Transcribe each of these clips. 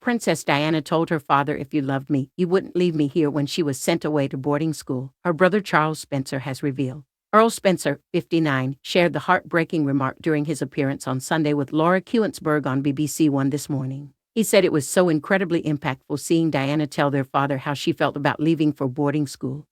Princess Diana told her father, "If you loved me, you wouldn't leave me here," when she was sent away to boarding school, her brother Charles Spencer has revealed. Earl Spencer, 59, shared the heartbreaking remark during his appearance on Sunday with Laura Kuenssberg on BBC One This Morning. He said it was so incredibly impactful seeing Diana tell their father how she felt about leaving for boarding school,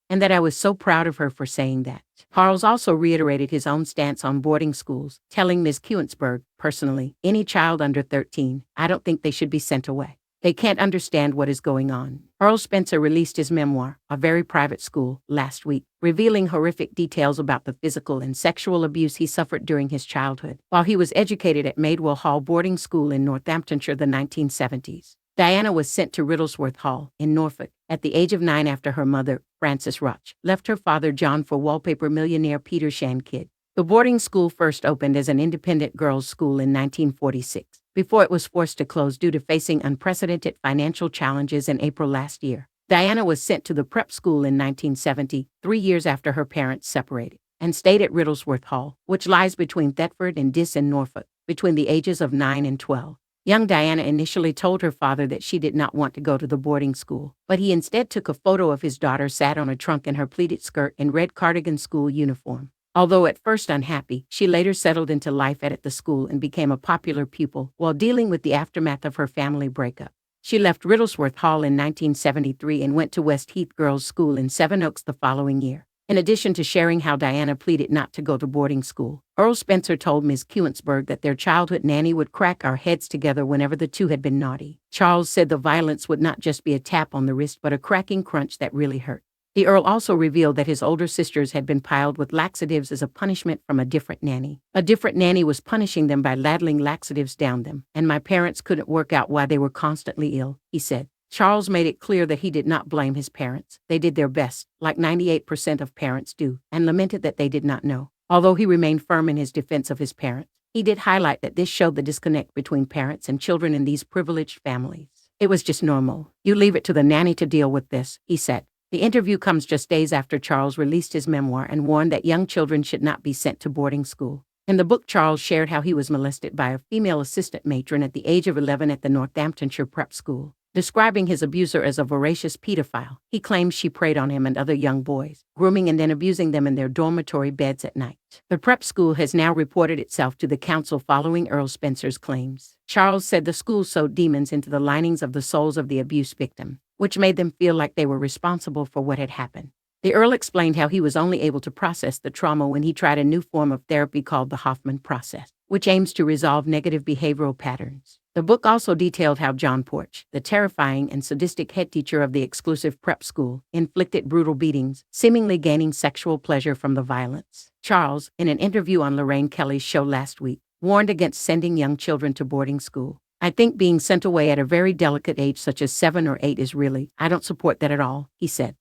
and that I was so proud of her for saying that. Harles also reiterated his own stance on boarding schools, telling Ms Kuenssberg, "Personally, any child under 13, I don't think they should be sent away. They can't understand what is going on." Earl Spencer released his memoir, A Very Private School, last week, revealing horrific details about the physical and sexual abuse he suffered during his childhood, while he was educated at Madewell Hall Boarding School in Northamptonshire the 1970s. Diana was sent to Riddlesworth Hall, in Norfolk, at the age of 9 after her mother, Frances Roch, left her father John for wallpaper millionaire Peter Shankid. The boarding school first opened as an independent girls' school in 1946, before it was forced to close due to facing unprecedented financial challenges in April last year. Diana was sent to the prep school in 1970, 3 years after her parents separated, and stayed at Riddlesworth Hall, which lies between Thetford and Diss in Norfolk, between the ages of 9 and 12. Young Diana initially told her father that she did not want to go to the boarding school, but he instead took a photo of his daughter sat on a trunk in her pleated skirt and red cardigan school uniform. Although at first unhappy, she later settled into life at the school and became a popular pupil while dealing with the aftermath of her family breakup. She left Riddlesworth Hall in 1973 and went to West Heath Girls' School in Sevenoaks the following year. In addition to sharing how Diana pleaded not to go to boarding school, Earl Spencer told Ms Kuenssberg that their childhood nanny would crack our heads together whenever the two had been naughty. Charles said the violence would not just be a tap on the wrist but a cracking crunch that really hurt. The Earl also revealed that his older sisters had been piled with laxatives as a punishment from a different nanny. A different nanny was punishing them by ladling laxatives down them, and my parents couldn't work out why they were constantly ill, he said. Charles made it clear that he did not blame his parents. They did their best, like 98% of parents do, and lamented that they did not know. Although he remained firm in his defense of his parents, he did highlight that this showed the disconnect between parents and children in these privileged families. "It was just normal. You leave it to the nanny to deal with this," he said. The interview comes just days after Charles released his memoir and warned that young children should not be sent to boarding school. In the book, Charles shared how he was molested by a female assistant matron at the age of 11 at the Northamptonshire prep school. Describing his abuser as a voracious pedophile, he claims she preyed on him and other young boys, grooming and then abusing them in their dormitory beds at night. The prep school has now reported itself to the council following Earl Spencer's claims. Charles said the school sewed demons into the linings of the souls of the abuse victim, which made them feel like they were responsible for what had happened. The Earl explained how he was only able to process the trauma when he tried a new form of therapy called the Hoffman process, which aims to resolve negative behavioral patterns. The book also detailed how John Porch, the terrifying and sadistic head teacher of the exclusive prep school, inflicted brutal beatings, seemingly gaining sexual pleasure from the violence. Charles, in an interview on Lorraine Kelly's show last week, warned against sending young children to boarding school. "I think being sent away at a very delicate age such as 7 or 8 is really, I don't support that at all," he said.